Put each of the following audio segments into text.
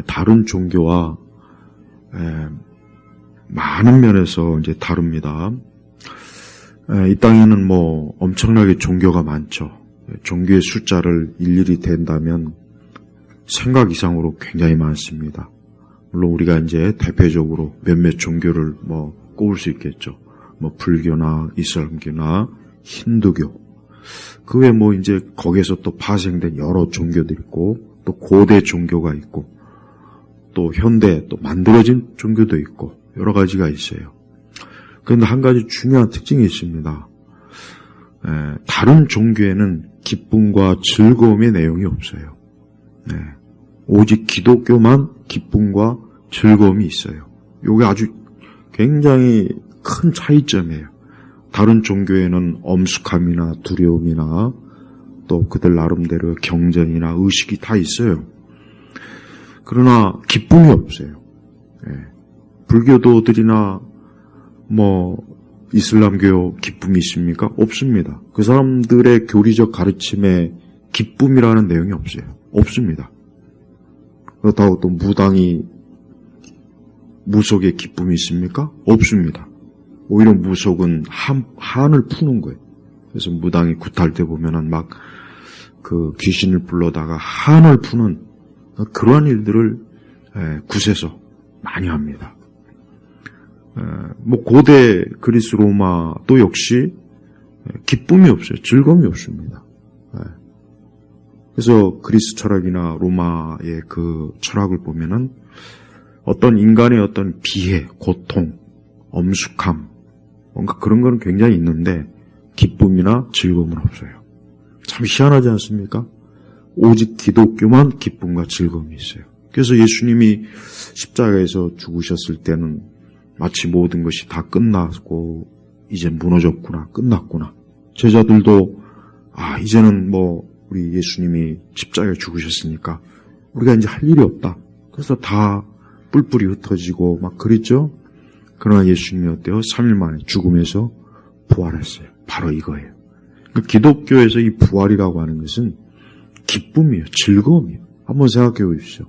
다른 종교와 많은 면에서 이제 다릅니다. 이 땅에는 뭐 엄청나게 종교가 많죠. 종교의 숫자를 일일이 댄다면 생각 이상으로 굉장히 많습니다. 물론 우리가 이제 대표적으로 몇몇 종교를 뭐 꼽을 수 있겠죠. 뭐 불교나 이슬람교나 힌두교. 그 외에 뭐 이제 거기에서 또 파생된 여러 종교들이 있고, 또 고대 종교가 있고, 또 현대 또 만들어진 종교도 있고, 여러 가지가 있어요. 그런데 한 가지 중요한 특징이 있습니다. 다른 종교에는 기쁨과 즐거움의 내용이 없어요. 오직 기독교만 기쁨과 즐거움이 있어요. 이게 아주 굉장히 큰 차이점이에요. 다른 종교에는 엄숙함이나 두려움이나 또 그들 나름대로 경전이나 의식이 다 있어요. 그러나 기쁨이 없어요. 불교도들이나 뭐 이슬람교 기쁨이 있습니까? 없습니다. 그 사람들의 교리적 가르침에 기쁨이라는 내용이 없어요. 없습니다. 그렇다고 또 무속에 기쁨이 있습니까? 없습니다. 오히려 무속은 한을 푸는 거예요. 그래서 무당이 굿할 때 보면은 막 그 귀신을 불러다가 한을 푸는 그러한 일들을 굿에서 많이 합니다. 뭐 고대 그리스 로마도 역시 기쁨이 없어요. 즐거움이 없습니다. 그래서 그리스 철학이나 로마의 그 철학을 보면은 어떤 인간의 어떤 비애, 고통, 엄숙함, 뭔가 그런 거는 굉장히 있는데 기쁨이나 즐거움은 없어요. 참 희한하지 않습니까? 오직 기독교만 기쁨과 즐거움이 있어요. 그래서 예수님이 십자가에서 죽으셨을 때는 마치 모든 것이 다 끝났고 이제 무너졌구나, 끝났구나. 제자들도 이제는 뭐 우리 예수님이 십자가에 죽으셨으니까 우리가 이제 할 일이 없다. 그래서 다 뿔뿔이 흩어지고 막 그랬죠. 그러나 예수님이 어때요? 3일 만에 죽음에서 부활했어요. 바로 이거예요. 그러니까 기독교에서 이 부활이라고 하는 것은 기쁨이에요. 즐거움이에요. 한번 생각해 보십시오.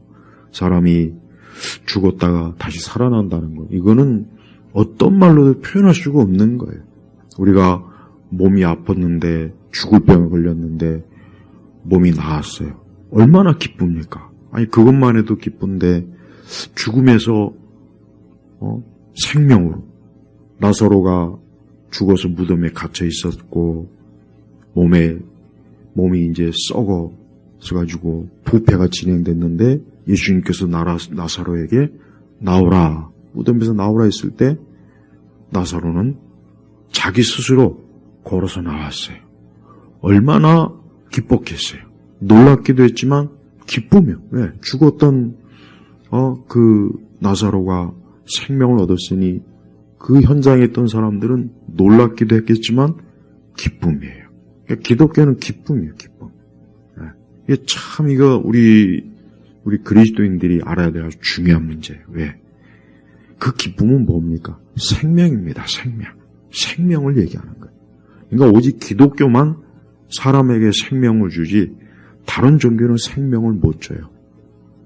사람이 죽었다가 다시 살아난다는 거. 이거는 어떤 말로도 표현할 수가 없는 거예요. 우리가 몸이 아팠는데 죽을 병에 걸렸는데 몸이 나았어요. 얼마나 기쁩니까? 아니 그것만 해도 기쁜데 죽음에서 생명으로 나사로가 죽어서 무덤에 갇혀 있었고 몸이 이제 썩어서 부패가 진행됐는데 예수님께서 나사로에게 나오라, 무덤에서 나오라 했을 때 나사로는 자기 스스로 걸어서 나왔어요. 얼마나 기뻤겠어요. 놀랍기도 했지만 기쁨이요. 왜? 죽었던 그 나사로가 생명을 얻었으니 그 현장에 있던 사람들은 놀랍기도 했겠지만 기쁨이에요. 그러니까 기독교는 기쁨이에요. 기쁨. 이게 참 우리 그리스도인들이 알아야 될 아주 중요한 문제예요. 왜? 그 기쁨은 뭡니까? 생명입니다. 생명을 얘기하는 거예요. 그러니까 오직 기독교만 사람에게 생명을 주지 다른 종교는 생명을 못 줘요.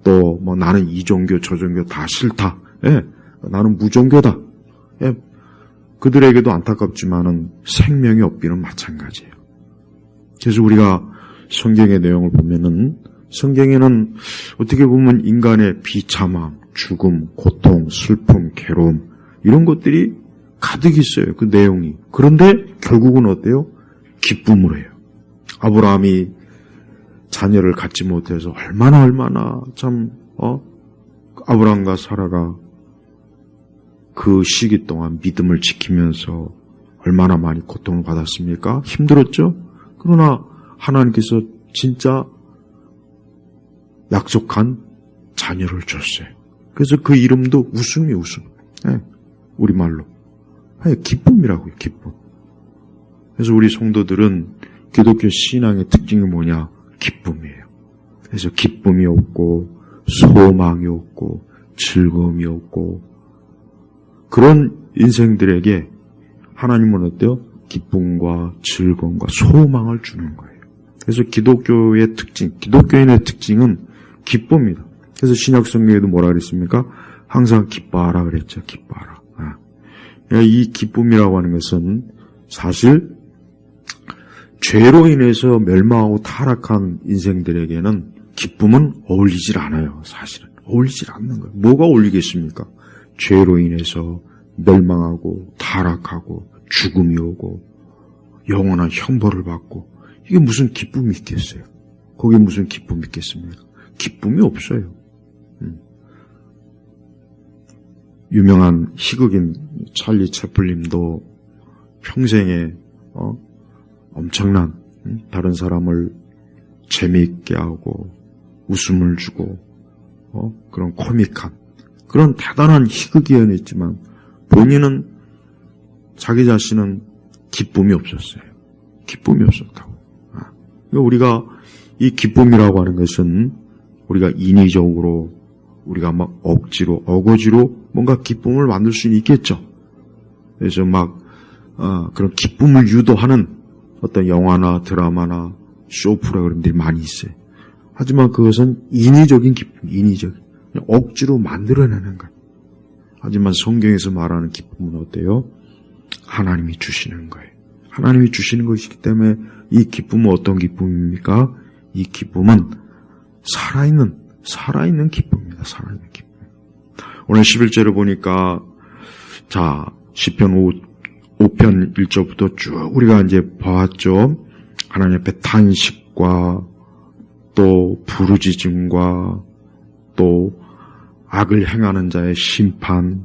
또 뭐 나는 이 종교 저 종교 다 싫다. 나는 무종교다. 그들에게도 안타깝지만은 생명이 없기는 마찬가지예요. 그래서 우리가 성경의 내용을 보면은 성경에는 어떻게 보면 인간의 비참함, 죽음, 고통, 슬픔, 괴로움 이런 것들이 가득 있어요. 그 내용이. 그런데 결국은 어때요? 기쁨으로 해요. 아브라함이 자녀를 갖지 못해서 얼마나 참 아브라함과 사라가 그 시기 동안 믿음을 지키면서 얼마나 많이 고통을 받았습니까? 힘들었죠? 그러나 하나님께서 진짜 약속한 자녀를 줬어요. 그래서 그 이름도 웃음. 우리말로. 기쁨이라고요, 기쁨. 그래서 우리 성도들은 기독교 신앙의 특징이 뭐냐? 기쁨이에요. 그래서 기쁨이 없고, 소망이 없고, 즐거움이 없고, 그런 인생들에게 하나님은 어때요? 기쁨과 즐거움과 소망을 주는 거예요. 그래서 기독교의 특징, 기독교인의 특징은 기쁨이다. 그래서 신약 성경에도 뭐라 그랬습니까? 항상 기뻐하라 그랬죠. 기뻐하라. 이 기쁨이라고 하는 것은 사실 죄로 인해서 멸망하고 타락한 인생들에게는 기쁨은 어울리질 않아요. 사실은 어울리질 않는 거예요. 뭐가 어울리겠습니까? 죄로 인해서 멸망하고 타락하고 죽음이 오고 영원한 형벌을 받고 이게 무슨 기쁨이 있겠어요? 거기에 무슨 기쁨이 있겠습니까? 기쁨이 없어요. 유명한 희극인 찰리 채플린도 평생에 엄청난 다른 사람을 재미있게 하고 웃음을 주고 그런 코믹한 그런 대단한 희극이었지만 본인은 자기 자신은 기쁨이 없었어요. 기쁨이 없었다고. 우리가 이 기쁨이라고 하는 것은 우리가 인위적으로 우리가 막 억지로 어거지로 뭔가 기쁨을 만들 수는 있겠죠. 그래서 막 그런 기쁨을 유도하는 어떤 영화나 드라마나 쇼 프로그램들이 많이 있어요. 하지만 그것은 인위적인 기쁨, 인위적인 억지로 만들어내는 것. 하지만 성경에서 말하는 기쁨은 어때요? 하나님이 주시는 거예요. 하나님이 주시는 것이기 때문에 이 기쁨은 어떤 기쁨입니까? 이 기쁨은 살아있는 기쁨입니다. 살아있는 기쁨. 오늘 11절을 보니까 자 시편 5편 1절부터 쭉 우리가 이제 봐왔죠. 하나님 앞에 탄식과 또 부르짖음과 또 악을 행하는 자의 심판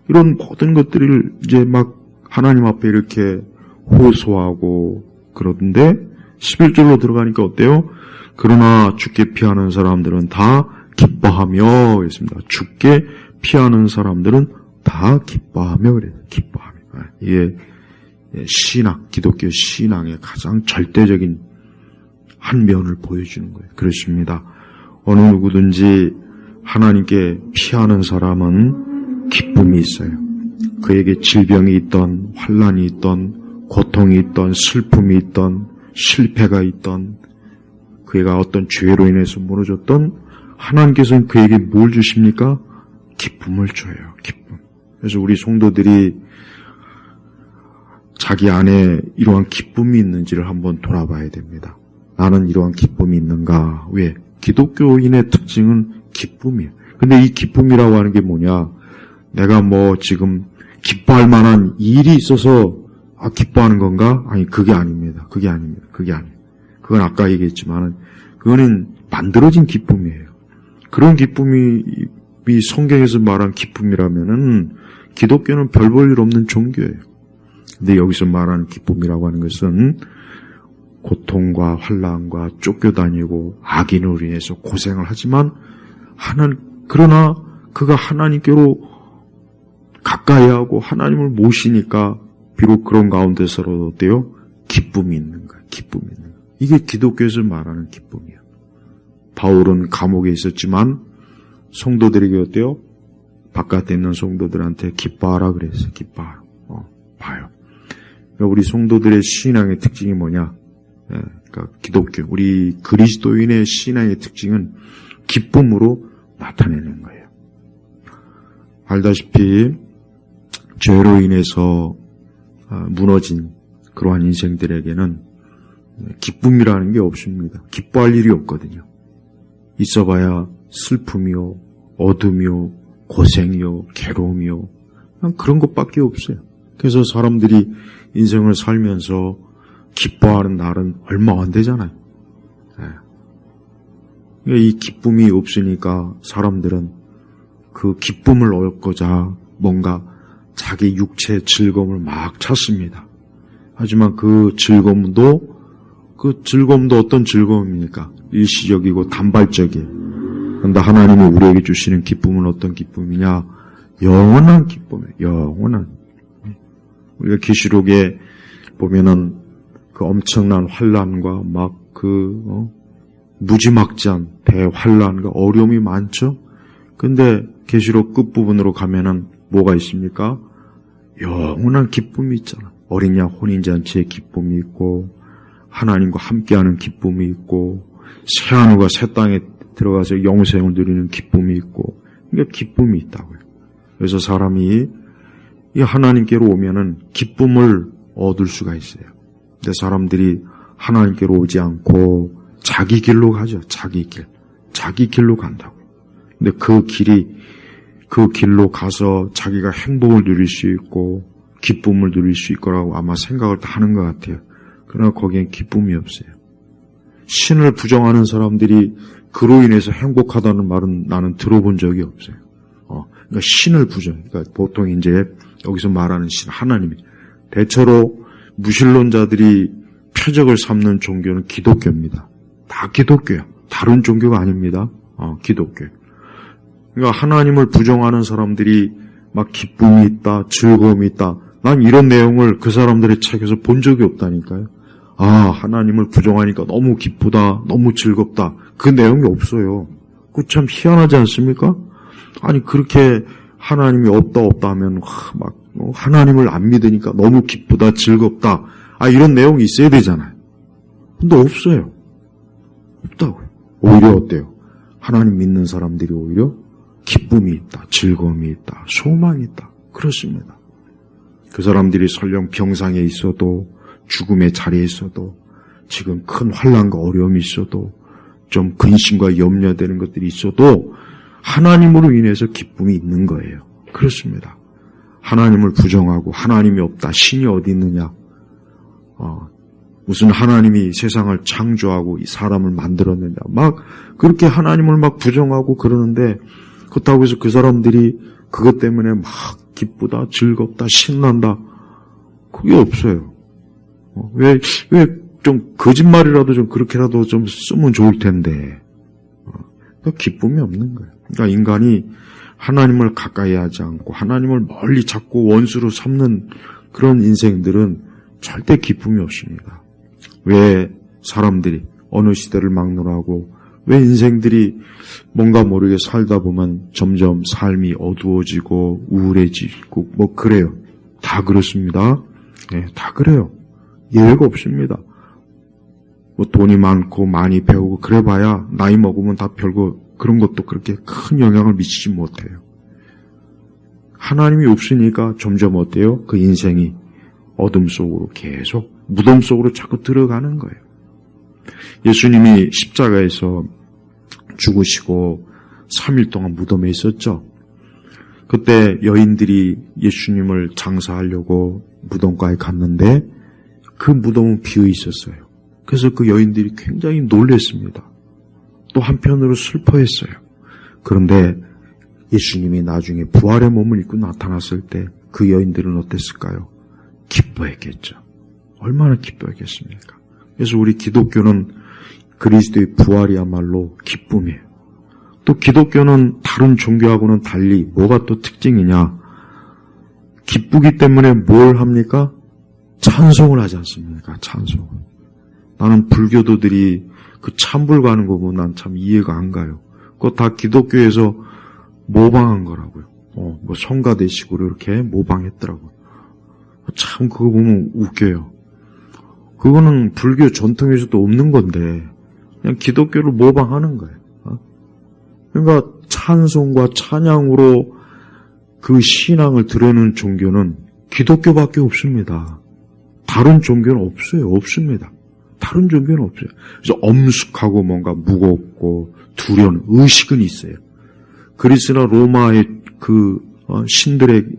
이런 모든 것들을 이제 막 하나님 앞에 이렇게 호소하고 그러던데 11절로 들어가니까 어때요? 그러나 주께 피하는 사람들은 다 기뻐하며 했습니다. 주께 피하는 사람들은 다 기뻐하며 그래요. 기뻐하며. 이게 신앙, 기독교 신앙의 가장 절대적인 한 면을 보여주는 거예요. 그렇습니다. 어느 누구든지 하나님께 피하는 사람은 기쁨이 있어요. 그에게 질병이 있던 환난이 있던 고통이 있던 슬픔이 있던 실패가 있던 그가 어떤 죄로 인해서 무너졌던 하나님께서는 그에게 뭘 주십니까? 기쁨을 줘요. 기쁨. 그래서 우리 성도들이 자기 안에 이러한 기쁨이 있는지를 한번 돌아봐야 됩니다. 나는 이러한 기쁨이 있는가? 왜? 기독교인의 특징은 기쁨이에요. 근데 이 기쁨이라고 하는 게 뭐냐? 내가 뭐 지금 기뻐할 만한 일이 있어서 기뻐하는 건가? 아니, 그게 아닙니다. 그게 아닙니다. 그게 아니에요. 그건 아까 얘기했지만은 그거는 만들어진 기쁨이에요. 그런 기쁨이 성경에서 말한 기쁨이라면은 기독교는 별 볼 일 없는 종교예요. 근데 여기서 말하는 기쁨이라고 하는 것은 고통과 환난과 쫓겨다니고 악인으로 인해서 고생을 하지만 그러나 그가 하나님께로 가까이 하고 하나님을 모시니까 비록 그런 가운데서라도 어때요? 기쁨이 있는 거예요. 기쁨이 있는 거예요. 이게 기독교에서 말하는 기쁨이에요. 바울은 감옥에 있었지만 성도들에게 어때요? 바깥에 있는 성도들한테 기뻐하라 그랬어요. 기뻐하라. 봐요. 그러니까 우리 성도들의 신앙의 특징이 뭐냐? 그러니까 기독교, 우리 그리스도인의 신앙의 특징은 기쁨으로 나타내는 거예요. 알다시피 죄로 인해서 무너진 그러한 인생들에게는 기쁨이라는 게 없습니다. 기뻐할 일이 없거든요. 있어봐야 슬픔이요, 어둠이요, 고생이요, 괴로움이요, 그냥 그런 것밖에 없어요. 그래서 사람들이 인생을 살면서 기뻐하는 날은 얼마 안 되잖아요. 이 기쁨이 없으니까 사람들은 그 기쁨을 얻고자 뭔가 자기 육체의 즐거움을 막 찾습니다. 하지만 그 즐거움도 어떤 즐거움입니까? 일시적이고 단발적이에요. 그런데 하나님이 우리에게 주시는 기쁨은 어떤 기쁨이냐? 영원한 기쁨이에요. 영원한. 우리가 계시록에 보면은 그 엄청난 환난과 막 무지막지한 대환난과 어려움이 많죠. 근데 계시록 끝부분으로 가면은 뭐가 있습니까? 영원한 기쁨이 있잖아. 어린 양 혼인잔치의 기쁨이 있고 하나님과 함께하는 기쁨이 있고 새 하늘과 새 땅에 들어가서 영생을 누리는 기쁨이 있고, 그러니까 기쁨이 있다고요. 그래서 사람이 이 하나님께로 오면은 기쁨을 얻을 수가 있어요. 근데 사람들이 하나님께로 오지 않고 자기 길로 가죠. 자기 길로 간다고요. 근데 그 길로 가서 자기가 행복을 누릴 수 있고 기쁨을 누릴 수 있거라고 아마 생각을 다 하는 것 같아요. 그러나 거기엔 기쁨이 없어요. 신을 부정하는 사람들이 그로 인해서 행복하다는 말은 나는 들어본 적이 없어요. 그러니까 신을 그러니까 보통 이제 여기서 말하는 신, 하나님이. 대체로 무신론자들이 표적을 삼는 종교는 기독교입니다. 다 기독교야. 다른 종교가 아닙니다. 기독교. 그러니까 하나님을 부정하는 사람들이 막 기쁨이 있다, 즐거움이 있다. 난 이런 내용을 그 사람들의 책에서 본 적이 없다니까요. 하나님을 부정하니까 너무 기쁘다, 너무 즐겁다. 그 내용이 없어요. 그거 참 희한하지 않습니까? 아니, 그렇게 하나님이 없다 하면 하나님을 안 믿으니까 너무 기쁘다, 즐겁다. 이런 내용이 있어야 되잖아요. 근데 없어요. 없다고요. 오히려 어때요? 하나님 믿는 사람들이 오히려 기쁨이 있다, 즐거움이 있다, 소망이 있다. 그렇습니다. 그 사람들이 설령 병상에 있어도, 죽음의 자리에 있어도, 지금 큰 환난과 어려움이 있어도, 좀 근심과 염려되는 것들이 있어도 하나님으로 인해서 기쁨이 있는 거예요. 그렇습니다. 하나님을 부정하고 하나님이 없다, 신이 어디 있느냐, 무슨 하나님이 세상을 창조하고 이 사람을 만들었느냐, 막 그렇게 하나님을 막 부정하고 그러는데, 그렇다고 해서 그 사람들이 그것 때문에 막 기쁘다, 즐겁다, 신난다, 그게 없어요. 왜 좀 거짓말이라도 좀 그렇게라도 좀 쓰면 좋을 텐데, 기쁨이 없는 거예요. 그러니까 인간이 하나님을 가까이 하지 않고 하나님을 멀리 찾고 원수로 삼는 그런 인생들은 절대 기쁨이 없습니다. 왜 사람들이 어느 시대를 막론하고 왜 인생들이 뭔가 모르게 살다 보면 점점 삶이 어두워지고 우울해지고 뭐 그래요. 다 그렇습니다. 네, 다 그래요. 예외가 없습니다. 뭐 돈이 많고 많이 배우고 그래봐야 나이 먹으면 다 별거 그런 것도 그렇게 큰 영향을 미치지 못해요. 하나님이 없으니까 점점 어때요? 그 인생이 어둠 속으로 계속 무덤 속으로 자꾸 들어가는 거예요. 예수님이 십자가에서 죽으시고 3일 동안 무덤에 있었죠. 그때 여인들이 예수님을 장사하려고 무덤가에 갔는데 그 무덤은 비어 있었어요. 그래서 그 여인들이 굉장히 놀랐습니다. 또 한편으로 슬퍼했어요. 그런데 예수님이 나중에 부활의 몸을 입고 나타났을 때 그 여인들은 어땠을까요? 기뻐했겠죠. 얼마나 기뻐했겠습니까? 그래서 우리 기독교는 그리스도의 부활이야말로 기쁨이에요. 또 기독교는 다른 종교하고는 달리 뭐가 또 특징이냐? 기쁘기 때문에 뭘 합니까? 찬송을 하지 않습니까? 찬송을. 나는 불교도들이 그 찬불 가는 거 보면 난 참 이해가 안 가요. 그거 다 기독교에서 모방한 거라고요. 뭐 성가대식으로 이렇게 모방했더라고요. 참 그거 보면 웃겨요. 그거는 불교 전통에서도 없는 건데 그냥 기독교를 모방하는 거예요. 그러니까 찬송과 찬양으로 그 신앙을 드러내는 종교는 기독교밖에 없습니다. 다른 종교는 없어요. 없습니다. 다른 종교는 없어요. 그래서 엄숙하고 뭔가 무겁고 두려운 의식은 있어요. 그리스나 로마의 그 신들을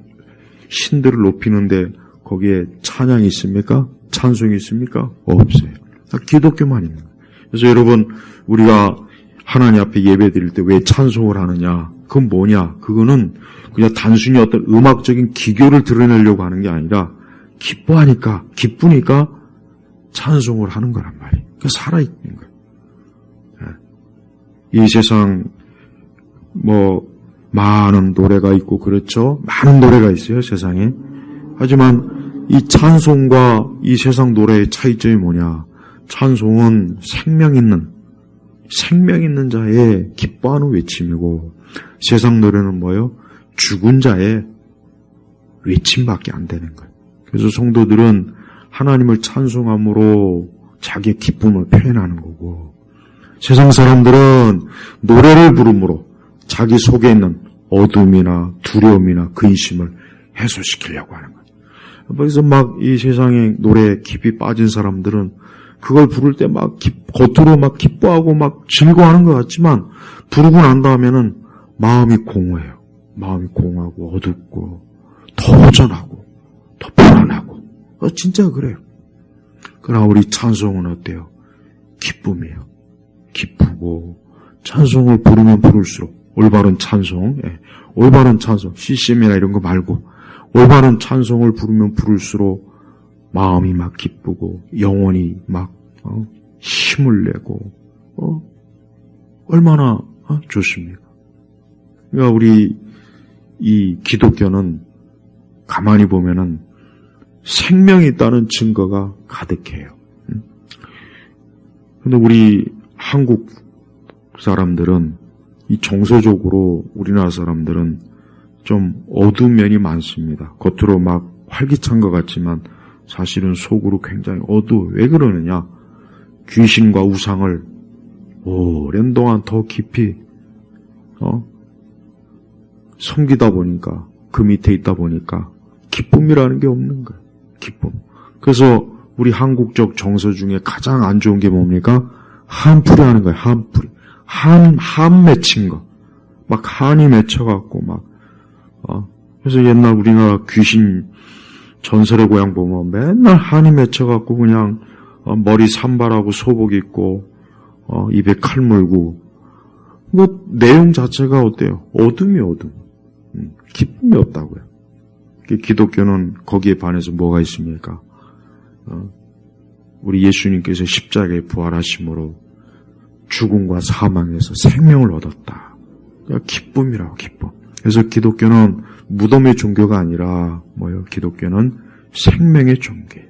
높이는데 거기에 찬양이 있습니까? 찬송이 있습니까? 없어요. 기독교만 있는 거예요. 그래서 여러분 우리가 하나님 앞에 예배 드릴 때 왜 찬송을 하느냐? 그건 뭐냐? 그거는 그냥 단순히 어떤 음악적인 기교를 드러내려고 하는 게 아니라 기쁘니까 찬송을 하는 거란 말이에요. 그러니까 살아있는 거예요. 이 세상 많은 노래가 있고 그렇죠. 많은 노래가 있어요. 세상에. 하지만 이 찬송과 이 세상 노래의 차이점이 뭐냐? 찬송은 생명 있는 자의 기뻐하는 외침이고 세상 노래는 뭐예요? 죽은 자의 외침밖에 안 되는 거예요. 그래서 성도들은 하나님을 찬송함으로 자기의 기쁨을 표현하는 거고 세상 사람들은 노래를 부름으로 자기 속에 있는 어둠이나 두려움이나 근심을 해소시키려고 하는 거예요. 그래서 막 이 세상에 노래에 깊이 빠진 사람들은 그걸 부를 때 막 겉으로 막 기뻐하고 막 즐거워하는 것 같지만 부르고 난 다음에는 마음이 공허해요. 마음이 공허하고 어둡고 더 허전하고 더 불안하고 진짜 그래요. 그러나 우리 찬송은 어때요? 기쁨이에요. 기쁘고 찬송을 부르면 부를수록 올바른 찬송, 올바른 찬송, CCM이나 이런 거 말고 올바른 찬송을 부르면 부를수록 마음이 막 기쁘고 영혼이 막 힘을 내고 얼마나 좋습니까? 그러니까 우리 이 기독교는 가만히 보면은 생명이 있다는 증거가 가득해요. 근데 우리 한국 사람들은 이 정서적으로 우리나라 사람들은 좀 어두운 면이 많습니다. 겉으로 막 활기찬 것 같지만 사실은 속으로 굉장히 어두워. 왜 그러느냐? 귀신과 우상을 오랜 동안 더 깊이 섬기다 보니까 그 밑에 있다 보니까 기쁨이라는 게 없는 거예요. 기쁨. 그래서 우리 한국적 정서 중에 가장 안 좋은 게 뭡니까? 한풀이 하는 거예요. 한풀이. 한 맺힌 거. 막 한이 맺혀갖고 막 그래서 옛날 우리나라 귀신 전설의 고향 보면 맨날 한이 맺혀갖고 그냥 머리 산발하고 소복 입고 입에 칼 물고 뭐 내용 자체가 어때요? 어둠이 어둠. 기쁨이 없다고요. 기독교는 거기에 반해서 뭐가 있습니까? 우리 예수님께서 십자가에 부활하심으로 죽음과 사망에서 생명을 얻었다. 기쁨이라고 기쁨. 그래서 기독교는 무덤의 종교가 아니라 뭐예요? 기독교는 생명의 종교예요.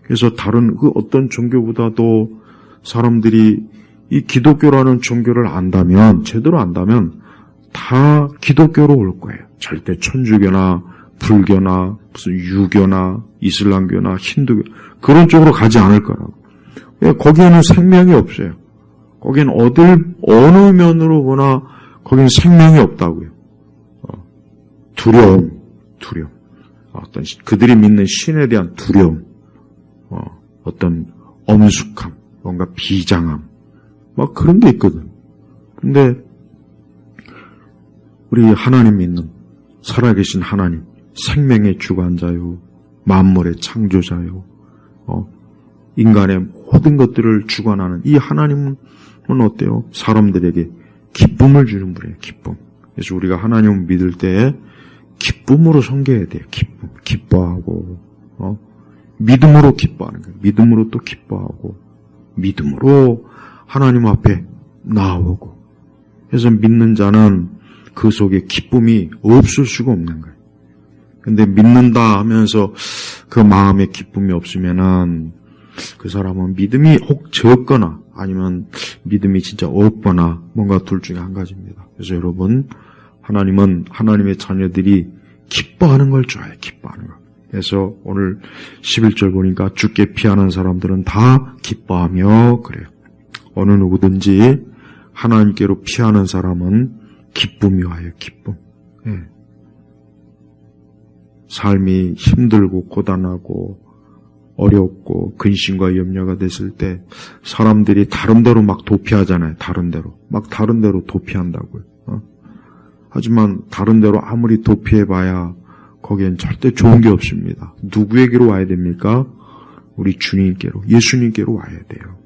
그래서 다른 그 어떤 종교보다도 사람들이 이 기독교라는 종교를 안다면, 제대로 안다면 다 기독교로 올 거예요. 절대 천주교나 불교나 무슨 유교나 이슬람교나 힌두교 그런 쪽으로 가지 않을 거라고. 거기에는 생명이 없어요. 거기는 어느 면으로 보나 거기는 생명이 없다고요. 두려움. 어떤 그들이 믿는 신에 대한 두려움, 어떤 엄숙함, 뭔가 비장함, 막 그런 게 있거든. 근데 우리 하나님 믿는 살아계신 하나님, 생명의 주관자요, 만물의 창조자요, 인간의 모든 것들을 주관하는 이 하나님은 어때요? 사람들에게 기쁨을 주는 분이에요. 기쁨. 그래서 우리가 하나님을 믿을 때 기쁨으로 섬겨야 돼요. 기뻐하고 믿음으로 기뻐하는 거예요. 믿음으로 또 기뻐하고 믿음으로 하나님 앞에 나오고. 그래서 믿는 자는 그 속에 기쁨이 없을 수가 없는 거예요. 근데 믿는다 하면서 그 마음에 기쁨이 없으면은 그 사람은 믿음이 혹 적거나 아니면 믿음이 진짜 없거나 뭔가 둘 중에 한 가지입니다. 그래서 여러분, 하나님은 하나님의 자녀들이 기뻐하는 걸 좋아해요. 기뻐하는 걸. 그래서 오늘 11절 보니까 주께 피하는 사람들은 다 기뻐하며 그래요. 어느 누구든지 하나님께로 피하는 사람은 기쁨이 와요. 기쁨. 예. 삶이 힘들고 고단하고 어렵고 근심과 염려가 됐을 때 사람들이 다른 데로 막 도피하잖아요. 다른 데로 도피한다고요. 하지만 다른 데로 아무리 도피해봐야 거기엔 절대 좋은 게 없습니다. 누구에게로 와야 됩니까? 우리 주님께로, 예수님께로 와야 돼요.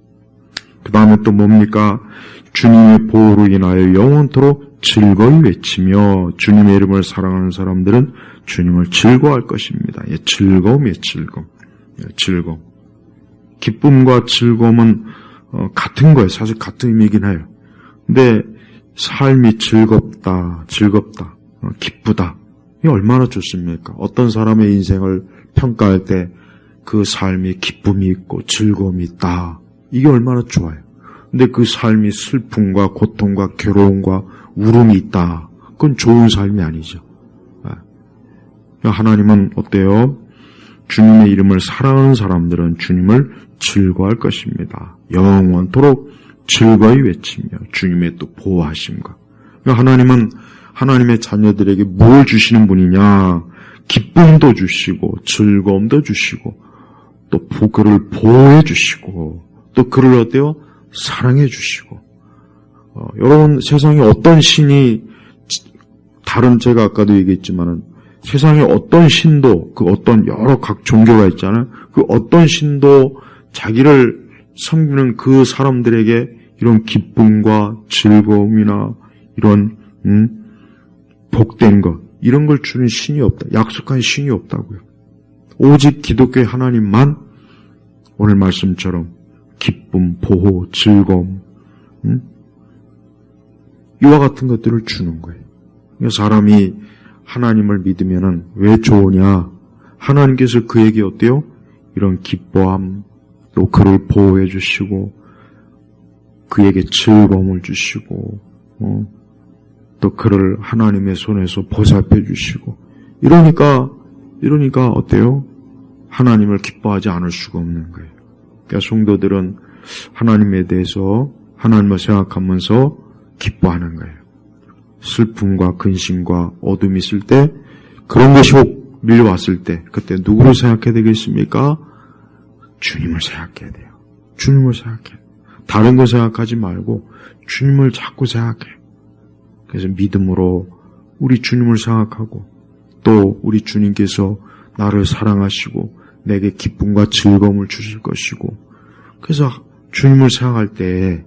그 다음에 또 뭡니까? 주님의 보호로 인하여 영원토록 즐거이 외치며 주님의 이름을 사랑하는 사람들은 주님을 즐거워할 것입니다. 예, 즐거움이에요. 즐거움. 기쁨과 즐거움은 같은 거예요. 사실 같은 의미이긴 해요. 근데 삶이 즐겁다, 기쁘다. 이게 얼마나 좋습니까? 어떤 사람의 인생을 평가할 때 그 삶이 기쁨이 있고 즐거움이 있다. 이게 얼마나 좋아요. 근데 그 삶이 슬픔과 고통과 괴로움과 울음이 있다. 그건 좋은 삶이 아니죠. 하나님은 어때요? 주님의 이름을 사랑하는 사람들은 주님을 즐거워할 것입니다. 영원토록 즐거이 외치며 주님의 또 보호하심과. 그러니까 하나님은 하나님의 자녀들에게 뭘 주시는 분이냐? 기쁨도 주시고 즐거움도 주시고 또 그를 보호해 주시고 또 그를 어때요? 사랑해 주시고. 여러분, 세상에 어떤 신이, 다른 제가 아까도 얘기했지만은 세상에 어떤 신도, 그 어떤 여러 각 종교가 있잖아요. 그 어떤 신도 자기를 섬기는 그 사람들에게 이런 기쁨과 즐거움이나 이런 복된 것, 이런 걸 주는 신이 없다. 약속한 신이 없다고요. 오직 기독교의 하나님만 오늘 말씀처럼 기쁨, 보호, 즐거움, 이와 같은 것들을 주는 거예요. 사람이 하나님을 믿으면은 왜 좋으냐? 하나님께서 그에게 어때요? 이런 기뻐함, 또 그를 보호해 주시고, 그에게 즐거움을 주시고, 또 그를 하나님의 손에서 보살펴 주시고, 이러니까 어때요? 하나님을 기뻐하지 않을 수가 없는 거예요. 그러니까 성도들은 하나님에 대해서 하나님을 생각하면서 기뻐하는 거예요. 슬픔과 근심과 어둠이 있을 때, 그런 것이 혹 밀려왔을 때, 그때 누구를 생각해야 되겠습니까? 주님을 생각해야 돼요. 주님을 생각해요. 다른 거 생각하지 말고 주님을 자꾸 생각해요. 그래서 믿음으로 우리 주님을 생각하고 또 우리 주님께서 나를 사랑하시고 내게 기쁨과 즐거움을 주실 것이고, 그래서 주님을 생각할 때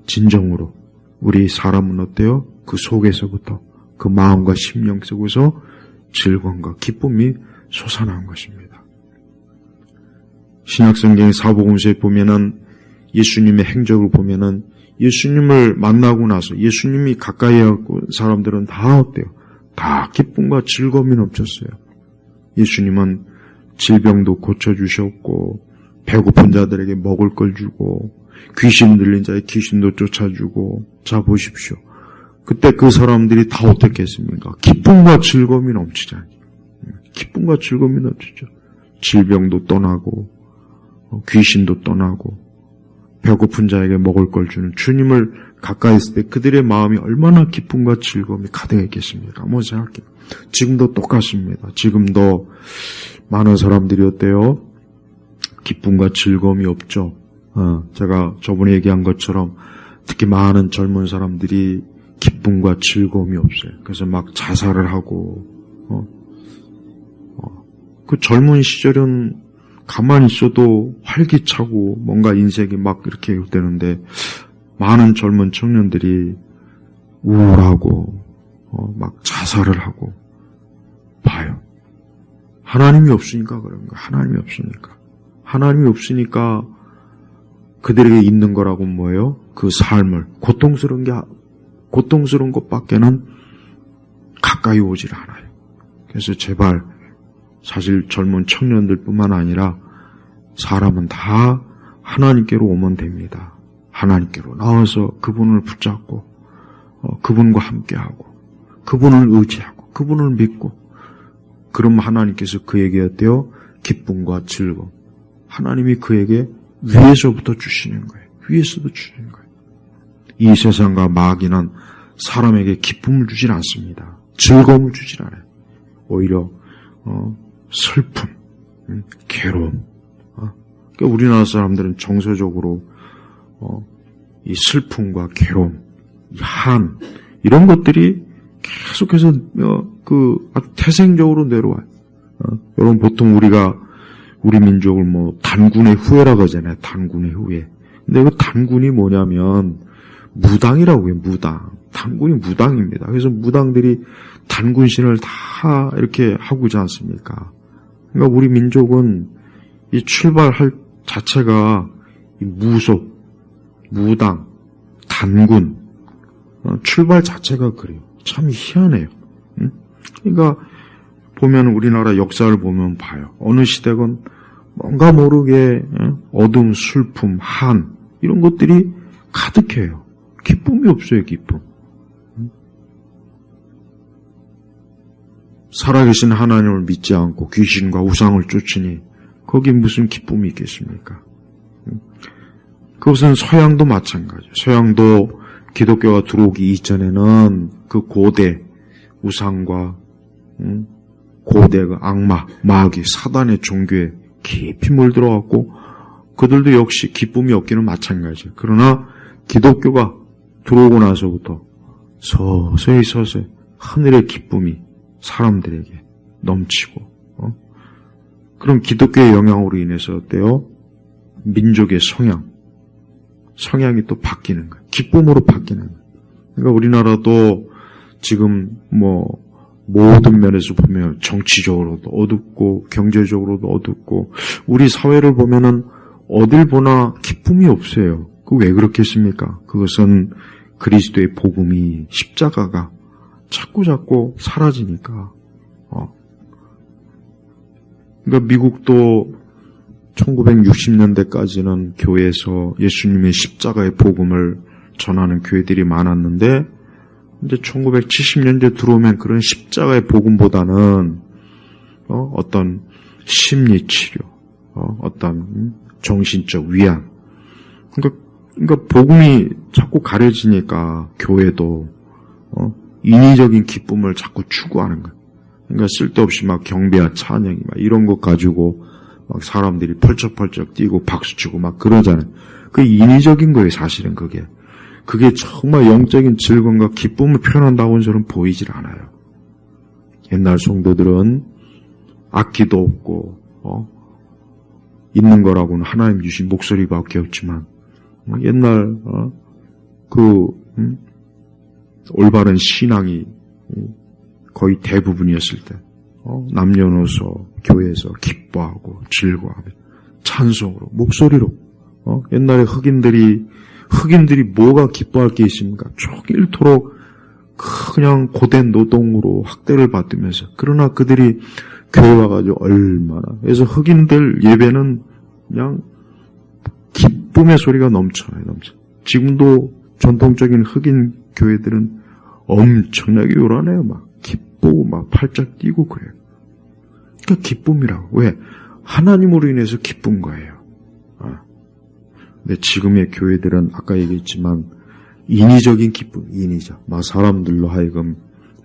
진정으로 우리 사람은 어때요? 그 속에서부터, 그 마음과 심령 속에서 즐거움과 기쁨이 솟아나는 것입니다. 신약성경의 사복음서에 보면은 예수님의 행적을 보면은 예수님을 만나고 나서 예수님이 가까이 하고 사람들은 다 어때요? 다 기쁨과 즐거움이 넘쳤어요. 예수님은 질병도 고쳐주셨고, 배고픈 자들에게 먹을 걸 주고, 귀신 들린 자의 귀신도 쫓아주고. 자, 보십시오. 그때 그 사람들이 다 어떻게 했습니까? 기쁨과 즐거움이 넘치잖아요. 기쁨과 즐거움이 넘치죠. 질병도 떠나고, 귀신도 떠나고, 배고픈 자에게 먹을 걸 주는 주님을 가까이 있을 때 그들의 마음이 얼마나 기쁨과 즐거움이 가득했겠습니까? 한번 생각해요. 지금도 똑같습니다. 지금도 많은 사람들이 어때요? 기쁨과 즐거움이 없죠. 제가 저번에 얘기한 것처럼 특히 많은 젊은 사람들이 기쁨과 즐거움이 없어요. 그래서 막 자살을 하고, 그 젊은 시절은 가만히 있어도 활기차고 뭔가 인생이 막 이렇게 되는데, 많은 젊은 청년들이 우울하고 막 자살을 하고. 봐요. 하나님이 없으니까 그런 거야. 하나님이 없으니까 그들에게 있는 거라고 뭐예요? 그 삶을 고통스러운 것밖에는 가까이 오질 않아요. 그래서 제발, 사실 젊은 청년들뿐만 아니라 사람은 다 하나님께로 오면 됩니다. 하나님께로 나와서 그분을 붙잡고 그분과 함께하고 그분을 의지하고 그분을 믿고, 그럼 하나님께서 그에게 어때요? 기쁨과 즐거움, 하나님이 그에게 위에서부터 주시는 거예요. 위에서도 주시는 거예요. 이 세상과 마귀는 사람에게 기쁨을 주질 않습니다. 즐거움을 주질 않아요. 오히려 슬픔, 괴로움. 그러니까 우리나라 사람들은 정서적으로 이 슬픔과 괴로움, 이 한, 이런 것들이 계속해서 아주 태생적으로 내려와요. 여러분, 보통 우리 민족을 단군의 후예라고 하잖아요. 단군의 후예. 근데 그 단군이 뭐냐면 무당이라고 해요. 무당. 단군이 무당입니다. 그래서 무당들이 단군신을 다 이렇게 하고 있지 않습니까? 그러니까 우리 민족은 이 출발할 자체가 이 무속, 무당, 단군, 출발 자체가 그래요. 참 희한해요. 그러니까 보면 우리나라 역사를 보면 봐요. 어느 시대건 뭔가 모르게 어둠, 슬픔, 한, 이런 것들이 가득해요. 기쁨이 없어요. 기쁨. 살아계신 하나님을 믿지 않고 귀신과 우상을 쫓으니 거기 무슨 기쁨이 있겠습니까? 그것은 서양도 마찬가지예요. 서양도 기독교가 들어오기 이전에는 그 고대 우상과 고대 그 악마, 마귀, 사단의 종교에 깊이 물들어갔고 그들도 역시 기쁨이 없기는 마찬가지예요. 그러나 기독교가 들어오고 나서부터 서서히 하늘의 기쁨이 사람들에게 넘치고 그럼 기독교의 영향으로 인해서 어때요? 민족의 성향이 또 바뀌는 거예요. 기쁨으로 바뀌는 거예요. 그러니까 우리나라도 지금 모든 면에서 보면 정치적으로도 어둡고 경제적으로도 어둡고 우리 사회를 보면은 어딜 보나 기쁨이 없어요. 그 왜 그렇겠습니까? 그것은 그리스도의 복음이 십자가가 자꾸 사라지니까. 그러니까 미국도 1960년대까지는 교회에서 예수님의 십자가의 복음을 전하는 교회들이 많았는데 이제 1970년대 들어오면 그런 십자가의 복음보다는 어떤 심리 치료, 어떤 정신적 위안. 그러니까 복음이 자꾸 가려지니까 교회도 인위적인 기쁨을 자꾸 추구하는 거예요. 그러니까 쓸데없이 막 경배와 찬양이 막 이런 것 가지고 막 사람들이 펄쩍펄쩍 뛰고 박수치고 막 그러잖아요. 그게 인위적인 거예요, 사실은 그게. 그게 정말 영적인 즐거움과 기쁨을 표현한다고는 저는 보이질 않아요. 옛날 성도들은 악기도 없고 있는 거라고는 하나님 주신 목소리밖에 없지만 옛날 올바른 신앙이 거의 대부분이었을 때 남녀노소 교회에서 기뻐하고 즐거워하며 찬송으로 목소리로 옛날에 흑인들이 뭐가 기뻐할 게 있습니까? 종일토록 그냥 고된 노동으로 학대를 받으면서 그러나 그들이 교회 와가지고 얼마나 그래서 흑인들 예배는 그냥 기쁨의 소리가 넘쳐요. 지금도 전통적인 흑인 교회들은 엄청나게 요란해요. 막 기쁘고 막 팔짝 뛰고 그래요. 그러니까 기쁨이라고. 왜? 하나님으로 인해서 기쁜 거예요. 근데 지금의 교회들은 아까 얘기했지만 인위적인 기쁨, 막 사람들로 하여금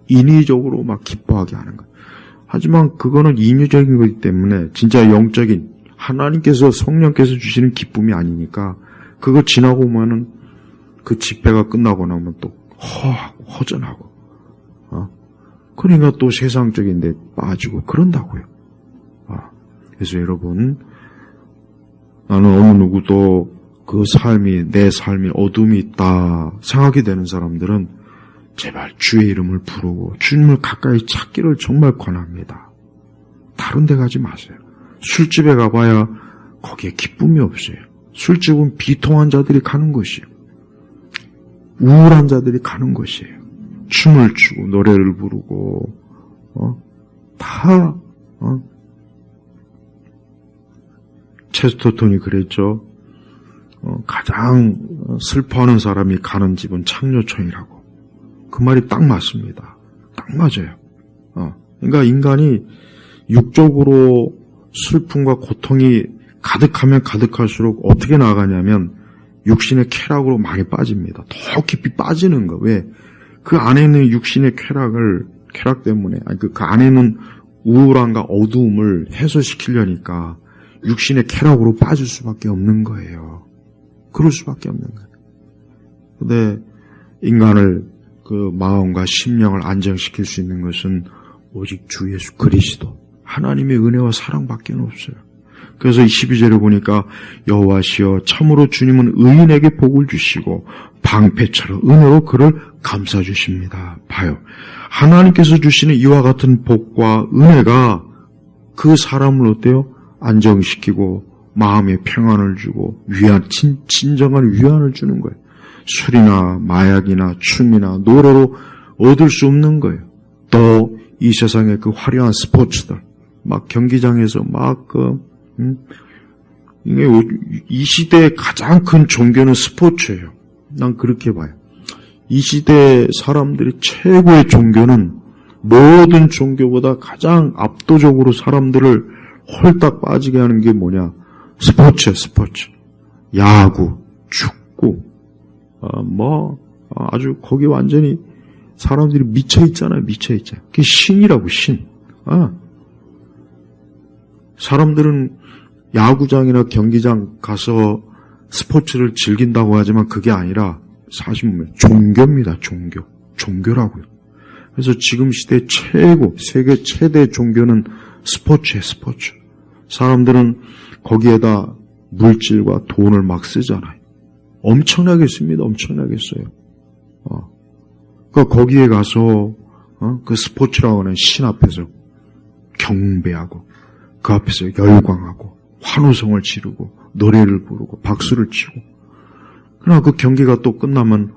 인위적으로 막 기뻐하게 하는 거예요. 하지만 그거는 인위적인 거기 때문에 진짜 영적인 하나님께서 성령께서 주시는 기쁨이 아니니까 그거 지나고 오면은 그 집회가 끝나고 나면 또 허전하고 그러니까 또 세상적인 데 빠지고 그런다고요. 그래서 여러분 나는 어느 누구도 내 삶이 어둠이 있다 생각이 되는 사람들은 제발 주의 이름을 부르고 주님을 가까이 찾기를 정말 권합니다. 다른 데 가지 마세요. 술집에 가봐야 거기에 기쁨이 없어요. 술집은 비통한 자들이 가는 곳이에요. 우울한 자들이 가는 곳이에요. 춤을 추고 노래를 부르고 체스터톤이 그랬죠. 가장 슬퍼하는 사람이 가는 집은 창녀촌이라고. 그 말이 딱 맞습니다. 딱 맞아요. 그러니까 인간이 육적으로 슬픔과 고통이 가득하면 가득할수록 어떻게 나가냐면 육신의 쾌락으로 많이 빠집니다. 더 깊이 빠지는 거. 왜? 그 안에 있는 육신의 쾌락 때문에, 그 안에 있는 우울함과 어두움을 해소시키려니까 육신의 쾌락으로 빠질 수밖에 없는 거예요. 그럴 수밖에 없는 거예요. 근데 인간을 그 마음과 심령을 안정시킬 수 있는 것은 오직 주 예수 그리스도 하나님의 은혜와 사랑밖에 없어요. 그래서 12절에 보니까 여호와시여 참으로 주님은 의인에게 복을 주시고 방패처럼 은혜로 그를 감싸주십니다. 봐요. 하나님께서 주시는 이와 같은 복과 은혜가 그 사람을 어때요? 안정시키고 마음의 평안을 주고 진정한 위안을 주는 거예요. 술이나 마약이나 춤이나 노래로 얻을 수 없는 거예요. 또 이 세상의 그 화려한 스포츠들 막 경기장에서 이 시대의 가장 큰 종교는 스포츠예요. 난 그렇게 봐요. 이 시대 사람들이 최고의 종교는 모든 종교보다 가장 압도적으로 사람들을 홀딱 빠지게 하는 게 뭐냐? 스포츠예요, 스포츠. 야구, 춥고, 아주 거기 완전히 사람들이 미쳐있잖아요. 미쳐있잖아요. 그게 신이라고, 신. 사람들은 야구장이나 경기장 가서 스포츠를 즐긴다고 하지만 그게 아니라 사실 보면 종교입니다. 종교라고요. 그래서 지금 시대 세계 최대 종교는 스포츠예요. 스포츠. 사람들은 거기에다 물질과 돈을 막 쓰잖아요. 엄청나게 씁니다. 엄청나게 써요. 그러니까 거기에 가서 그 스포츠라고 하는 신 앞에서 경배하고 그 앞에서 열광하고 환호성을 지르고 노래를 부르고 박수를 치고, 그러나 그 경기가 또 끝나면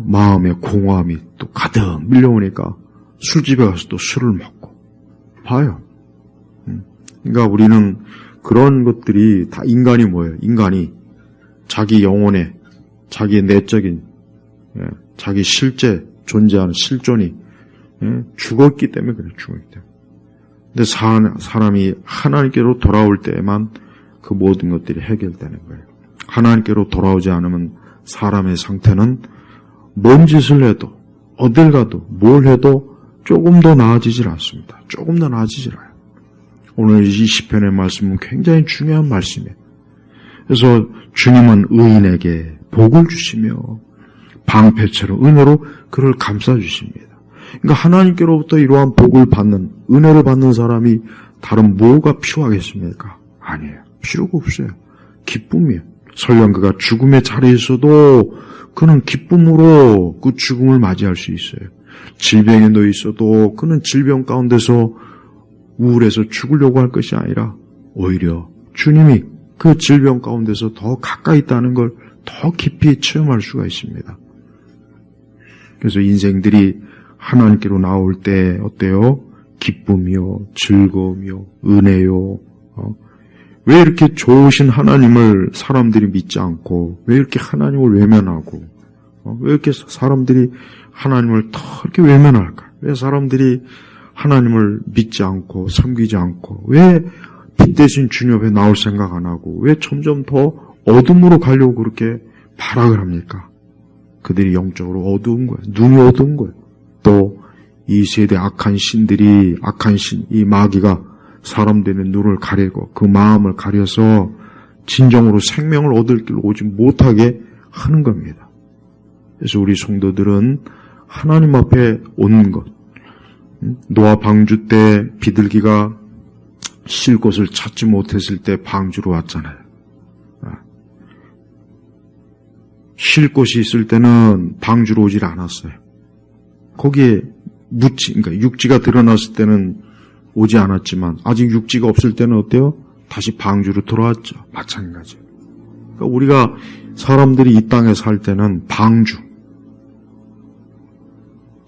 마음에 공허함이 또 가득 밀려오니까 술집에 가서 또 술을 먹고 봐요. 그러니까 우리는 그런 것들이 다 인간이 뭐예요? 인간이 자기 영혼에 자기 내적인 자기 실제 존재하는 실존이 죽었기 때문에 그래. 죽었기 때문에. 근데 사람이 하나님께로 돌아올 때에만 그 모든 것들이 해결되는 거예요. 하나님께로 돌아오지 않으면 사람의 상태는 뭔 짓을 해도 어딜 가도 뭘 해도 조금 더 나아지질 않습니다. 조금 더 나아지질 않아요. 오늘 이 시편의 말씀은 굉장히 중요한 말씀이에요. 그래서 주님은 의인에게 복을 주시며 방패처럼 은혜로 그를 감싸주십니다. 그러니까 하나님께로부터 이러한 복을 받는, 은혜를 받는 사람이 다른 뭐가 필요하겠습니까? 아니에요. 필요가 없어요. 기쁨이에요. 설령 그가 죽음의 자리에 있어도 그는 기쁨으로 그 죽음을 맞이할 수 있어요. 질병에 놓여 있어도 그는 질병 가운데서 우울해서 죽으려고 할 것이 아니라 오히려 주님이 그 질병 가운데서 더 가까이 있다는 걸 더 깊이 체험할 수가 있습니다. 그래서 인생들이 하나님께로 나올 때 어때요? 기쁨이요, 즐거움이요, 은혜요. 왜 이렇게 좋으신 하나님을 사람들이 믿지 않고, 왜 이렇게 하나님을 외면하고, 왜 이렇게 사람들이 하나님을 더 이렇게 외면할까? 왜 사람들이 하나님을 믿지 않고 섬기지 않고, 왜 빛 대신 주님 앞에 나올 생각 안 하고, 왜 점점 더 어둠으로 가려고 그렇게 발악을 합니까? 그들이 영적으로 어두운 거예요. 눈이 어두운 거예요. 또 이 세대 악한 신들이, 이 마귀가 사람들의 눈을 가리고 그 마음을 가려서 진정으로 생명을 얻을 길 오지 못하게 하는 겁니다. 그래서 우리 성도들은 하나님 앞에 오는 것, 노아 방주 때 비둘기가 쉴 곳을 찾지 못했을 때 방주로 왔잖아요. 쉴 곳이 있을 때는 방주로 오질 않았어요. 거기에 그러니까 육지가 드러났을 때는 오지 않았지만 아직 육지가 없을 때는 어때요? 다시 방주로 돌아왔죠. 마찬가지예요. 그러니까 우리가 사람들이 이 땅에 살 때는 방주,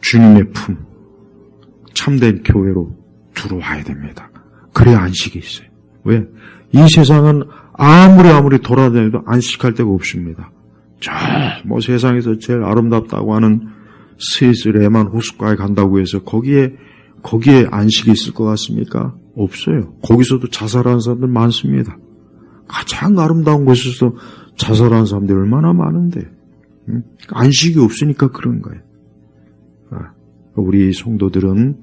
주님의 품, 참된 교회로 들어와야 됩니다. 그래야 안식이 있어요. 왜? 이 세상은 아무리 돌아다녀도 안식할 데가 없습니다. 세상에서 제일 아름답다고 하는 스위스 레만 호숫가에 간다고 해서 거기에 안식이 있을 것 같습니까? 없어요. 거기서도 자살하는 사람들 많습니다. 가장 아름다운 곳에서 자살하는 사람들이 얼마나 많은데, 안식이 없으니까 그런 거예요. 우리 성도들은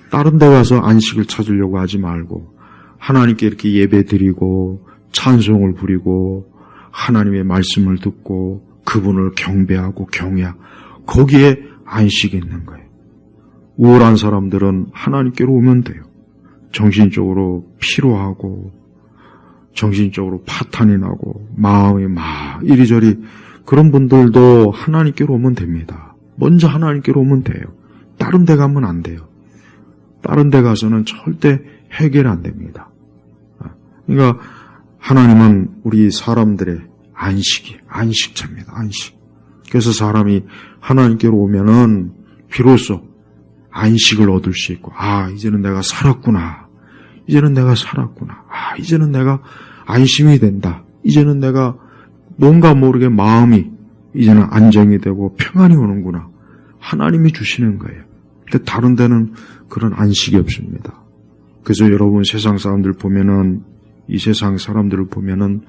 다른 데 가서 안식을 찾으려고 하지 말고 하나님께 이렇게 예배 드리고 찬송을 부리고 하나님의 말씀을 듣고 그분을 경배하고 경외하고 거기에 안식이 있는 거예요. 우울한 사람들은 하나님께로 오면 돼요. 정신적으로 피로하고 정신적으로 파탄이 나고 마음이 막 이리저리 그런 분들도 하나님께로 오면 됩니다. 먼저 하나님께로 오면 돼요. 다른 데 가면 안 돼요. 다른 데 가서는 절대 해결이 안 됩니다. 그러니까 하나님은 우리 사람들의 안식자입니다. 안식. 그래서 사람이 하나님께로 오면은 비로소 안식을 얻을 수 있고, 이제는 내가 살았구나. 이제는 내가 안심이 된다. 이제는 내가 뭔가 모르게 마음이 이제는 안정이 되고 평안이 오는구나. 하나님이 주시는 거예요. 근데 다른 데는 그런 안식이 없습니다. 그래서 여러분 세상 사람들 보면은, 이 세상 사람들을 보면은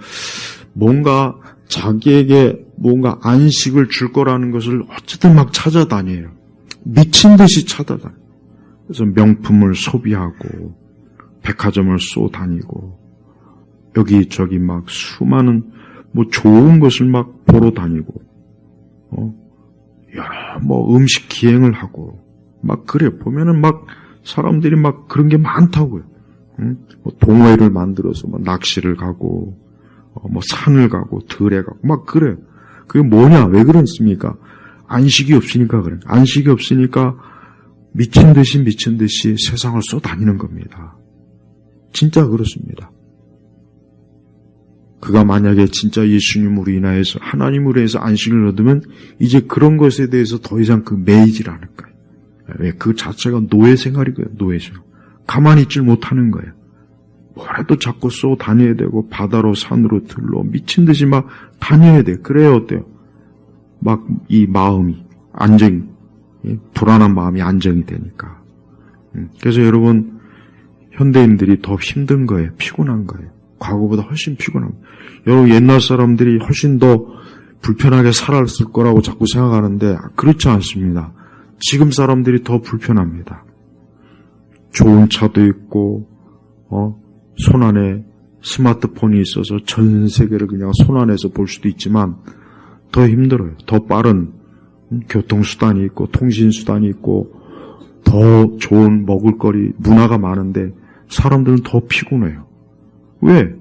뭔가 자기에게 뭔가 안식을 줄 거라는 것을 어쨌든 막 찾아다녀요. 미친 듯이 찾아다녀요. 그래서 명품을 소비하고 백화점을 쏘다니고 여기저기 막 수많은 뭐 좋은 것을 막 보러 다니고 여러 뭐 음식 기행을 하고 막 그래 보면은 막 사람들이 막 그런 게 많다고요. 뭐 동호회를 만들어서 뭐 낚시를 가고 뭐 산을 가고 들에 가고 막 그래. 그게 뭐냐? 왜 그렇습니까? 안식이 없으니까 그래. 안식이 없으니까 미친 듯이 세상을 쏘다니는 겁니다. 진짜 그렇습니다. 그가 만약에 진짜 예수님으로 인하여서 하나님으로 해서 안식을 얻으면 이제 그런 것에 대해서 더 이상 매이질 않을 거예요. 왜? 그 자체가 노예 생활이고요. 노예죠. 가만히 있질 못하는 거예요. 뭐라도 자꾸 쏘 다녀야 되고 바다로 산으로 들로 미친 듯이 막 다녀야 돼요. 그래야 어때요? 막 이 마음이 안정이 불안한 마음이 안정이 되니까. 그래서 여러분 현대인들이 더 힘든 거예요. 피곤한 거예요. 과거보다 훨씬 피곤합니다. 여러분 옛날 사람들이 훨씬 더 불편하게 살았을 거라고 자꾸 생각하는데 그렇지 않습니다. 지금 사람들이 더 불편합니다. 좋은 차도 있고 손안에 스마트폰이 있어서 전 세계를 그냥 손안에서 볼 수도 있지만 더 힘들어요. 더 빠른 교통수단이 있고 통신수단이 있고 더 좋은 먹을거리 문화가 많은데 사람들은 더 피곤해요. 왜?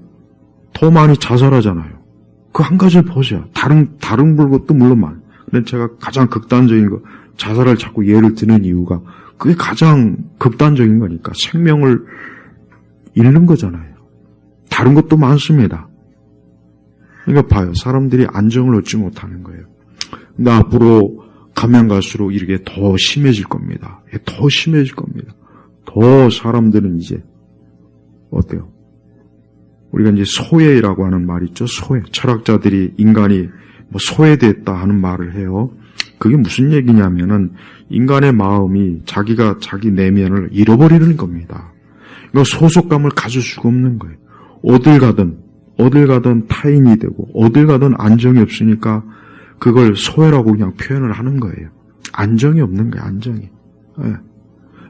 더 많이 자살하잖아요. 그 한 가지를 보세요. 다른 것도 물론 많아요. 근데 제가 가장 극단적인 거 자살을 자꾸 예를 드는 이유가 그게 가장 극단적인 거니까 생명을 잃는 거잖아요. 다른 것도 많습니다. 그러니까 봐요. 사람들이 안정을 얻지 못하는 거예요. 근데 앞으로 가면 갈수록 이렇게 더 심해질 겁니다. 더 심해질 겁니다. 더 사람들은 이제 어때요? 우리가 이제 소외라고 하는 말 있죠. 소외. 철학자들이 인간이 뭐 소외됐다 하는 말을 해요. 그게 무슨 얘기냐면은 인간의 마음이 자기가 자기 내면을 잃어버리는 겁니다. 그러니까 소속감을 가질 수가 없는 거예요. 어딜 가든 타인이 되고 어딜 가든 안정이 없으니까 그걸 소외라고 그냥 표현을 하는 거예요. 안정이 없는 거예요. 안정이. 네.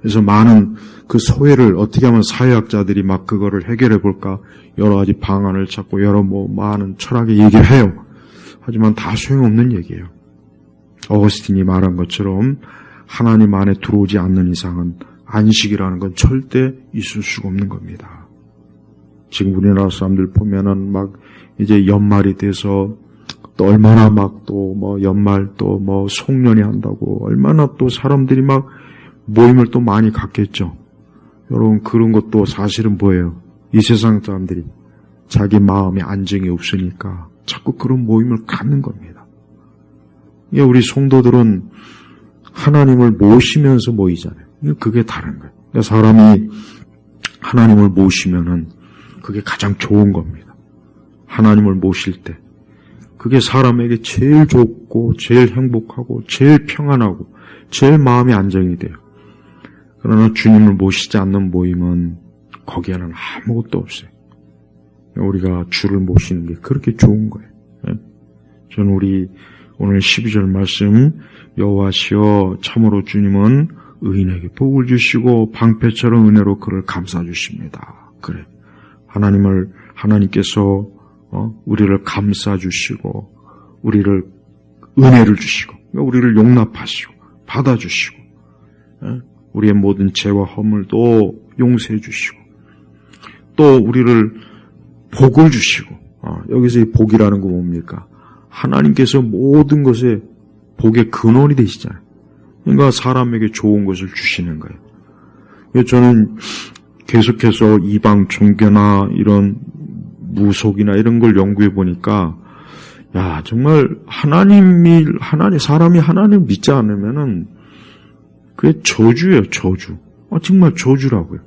그래서 많은 그 소외를 어떻게 하면 사회학자들이 막 그거를 해결해 볼까 여러 가지 방안을 찾고 많은 철학의 얘기를 해요. 하지만 다 소용없는 얘기예요. 어거스틴이 말한 것처럼 하나님 안에 들어오지 않는 이상은 안식이라는 건 절대 있을 수가 없는 겁니다. 지금 우리나라 사람들 보면은 막 이제 연말이 돼서 또 얼마나 막 또 연말 또 송년회 한다고 얼마나 또 사람들이 막 모임을 또 많이 갖겠죠. 여러분 그런 것도 사실은 뭐예요? 이 세상 사람들이 자기 마음에 안정이 없으니까 자꾸 그런 모임을 갖는 겁니다. 우리 성도들은 하나님을 모시면서 모이잖아요. 그게 다른 거예요. 그러니까 사람이 하나님을 모시면은 그게 가장 좋은 겁니다. 하나님을 모실 때 그게 사람에게 제일 좋고 제일 행복하고 제일 평안하고 제일 마음이 안정이 돼요. 그러나 주님을 모시지 않는 모임은 거기에는 아무것도 없어요. 우리가 주를 모시는 게 그렇게 좋은 거예요. 저는 우리 오늘 12절 말씀 여호와시여 참으로 주님은 의인에게 복을 주시고 방패처럼 은혜로 그를 감싸 주십니다. 그래. 하나님께서 우리를 감싸 주시고 우리를 은혜를 주시고 우리를 용납하시고 받아 주시고 우리의 모든 죄와 허물도 용서해 주시고 또 우리를 복을 주시고 여기서 이 복이라는 거 뭡니까? 하나님께서 모든 것에 복의 근원이 되시잖아요. 그러니까 사람에게 좋은 것을 주시는 거예요. 저는 계속해서 이방 종교나 이런 무속이나 이런 걸 연구해 보니까 정말 사람이 하나님을 믿지 않으면은 그게 저주예요, 저주. 정말 저주라고요.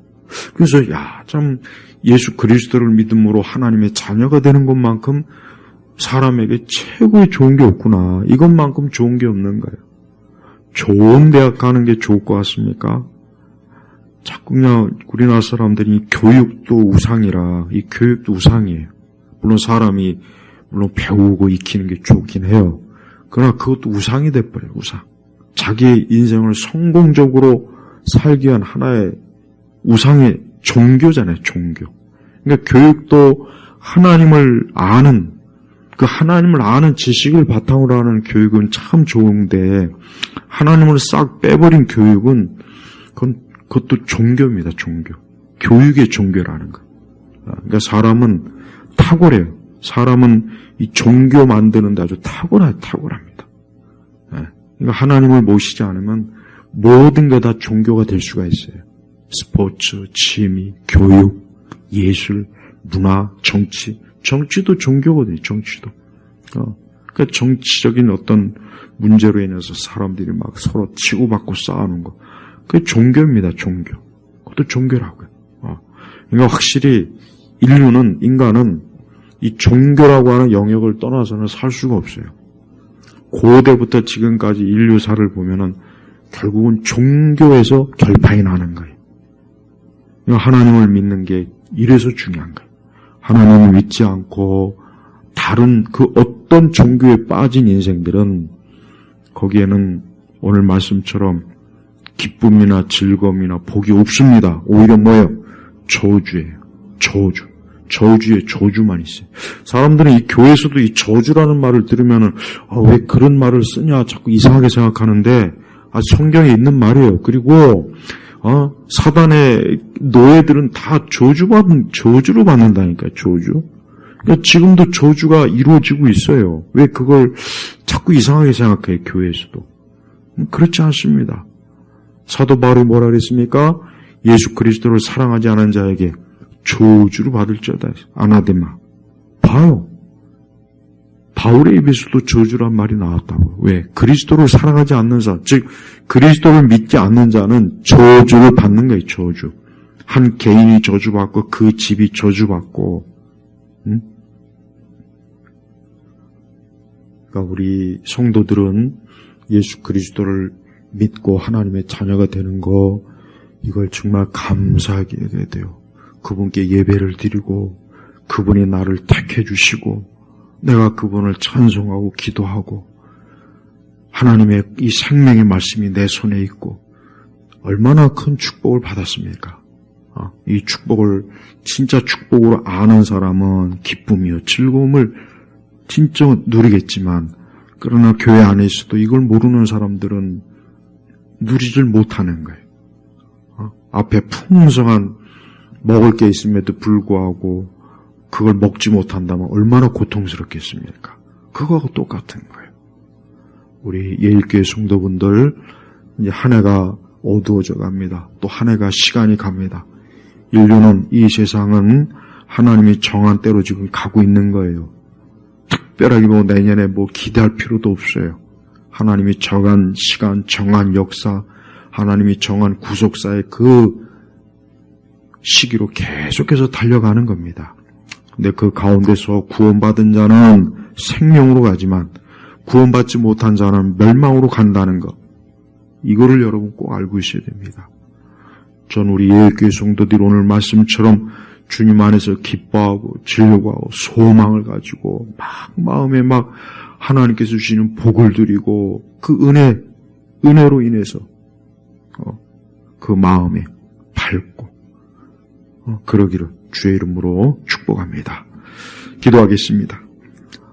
그래서 참 예수 그리스도를 믿음으로 하나님의 자녀가 되는 것만큼 사람에게 최고의 좋은 게 없구나. 이것만큼 좋은 게 없는 거예요. 좋은 대학 가는 게 좋을 것 같습니까? 자꾸 그냥 우리나라 사람들이 교육도 우상이라 이 교육도 우상이에요. 물론 사람이 물론 배우고 익히는 게 좋긴 해요. 그러나 그것도 우상이 돼버려요. 우상. 자기의 인생을 성공적으로 살기 위한 하나의 우상의 종교잖아요. 종교. 그러니까 교육도 하나님을 아는, 그 하나님을 아는 지식을 바탕으로 하는 교육은 참 좋은데, 하나님을 싹 빼버린 교육은 그것도 종교입니다. 종교. 교육의 종교라는 거. 그러니까 사람은 탁월해요. 사람은 이 종교 만드는 데 아주 탁월합니다. 그러니까 하나님을 모시지 않으면 모든 게 다 종교가 될 수가 있어요. 스포츠, 취미, 교육, 예술, 문화, 정치. 정치도 종교거든요. 정치도. 그러니까 정치적인 어떤 문제로 인해서 사람들이 막 서로 치고받고 싸우는 거. 그게 종교입니다. 종교. 그것도 종교라고요. 그러니까 확실히 인간은 이 종교라고 하는 영역을 떠나서는 살 수가 없어요. 고대부터 지금까지 인류사를 보면은 결국은 종교에서 결판이 나는 거예요. 하나님을 믿는 게 이래서 중요한 거예요. 하나님을 믿지 않고 다른 그 어떤 종교에 빠진 인생들은 거기에는 오늘 말씀처럼 기쁨이나 즐거움이나 복이 없습니다. 오히려 뭐예요? 저주예요. 저주. 저주에 저주만 있어요. 사람들은 이 교회에서도 이 저주라는 말을 들으면은 왜 그런 말을 쓰냐 자꾸 이상하게 생각하는데 성경에 있는 말이에요. 그리고 사단의 노예들은 다 저주로 받는다니까요. 저주. 그러니까 지금도 저주가 이루어지고 있어요. 왜 그걸 자꾸 이상하게 생각해요. 교회에서도. 그렇지 않습니다. 사도 바울이 뭐라 그랬습니까? 예수 그리스도를 사랑하지 않은 자에게 저주를 받을지어다. 아나데마. 봐요. 바울의 입에서도 저주란 말이 나왔다고. 왜? 그리스도를 사랑하지 않는 자, 즉 그리스도를 믿지 않는 자는 저주를 받는 거예요. 저주. 한 개인이 저주받고 그 집이 저주받고. 그러니까 우리 성도들은 예수 그리스도를 믿고 하나님의 자녀가 되는 거, 이걸 정말 감사하게 해야 돼요. 그분께 예배를 드리고 그분이 나를 택해 주시고 내가 그분을 찬송하고 기도하고 하나님의 이 생명의 말씀이 내 손에 있고 얼마나 큰 축복을 받았습니까? 이 축복을 진짜 축복으로 아는 사람은 기쁨이요 즐거움을 진짜 누리겠지만 그러나 교회 안에서도 이걸 모르는 사람들은 누리질 못하는 거예요. 앞에 풍성한 먹을 게 있음에도 불구하고 그걸 먹지 못한다면 얼마나 고통스럽겠습니까? 그거하고 똑같은 거예요. 우리 예일교회 성도분들 이제 한 해가 어두워져 갑니다. 또 한 해가 시간이 갑니다. 인류는 이 세상은 하나님이 정한 대로 지금 가고 있는 거예요. 특별하게 뭐 내년에 뭐 기대할 필요도 없어요. 하나님이 정한 시간, 정한 역사, 하나님이 정한 구속사의 그 시기로 계속해서 달려가는 겁니다. 근데 그 가운데서 구원받은 자는 생명으로 가지만 구원받지 못한 자는 멸망으로 간다는 것. 이거를 여러분 꼭 알고 있어야 됩니다. 전 우리 예일교회 성도들이 오늘 말씀처럼 주님 안에서 기뻐하고 즐거워하고 소망을 가지고 막 마음에 막 하나님께서 주시는 복을 드리고 그 은혜로 인해서 그 마음에 밝고 그러기를 주의 이름으로 축복합니다. 기도하겠습니다.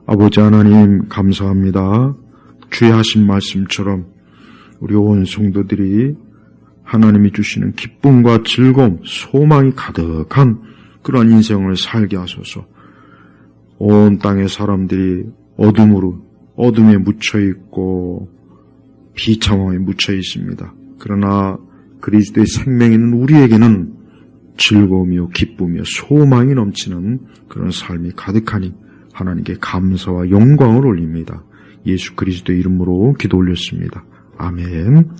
아버지 하나님 감사합니다. 주의 하신 말씀처럼 우리 온 성도들이 하나님이 주시는 기쁨과 즐거움, 소망이 가득한 그런 인생을 살게 하소서. 온 땅의 사람들이 어둠에 묻혀 있고 비참함에 묻혀 있습니다. 그러나 그리스도의 생명이 있는 우리에게는 즐거움이요 기쁨이요 소망이 넘치는 그런 삶이 가득하니 하나님께 감사와 영광을 올립니다. 예수 그리스도의 이름으로 기도 올렸습니다. 아멘.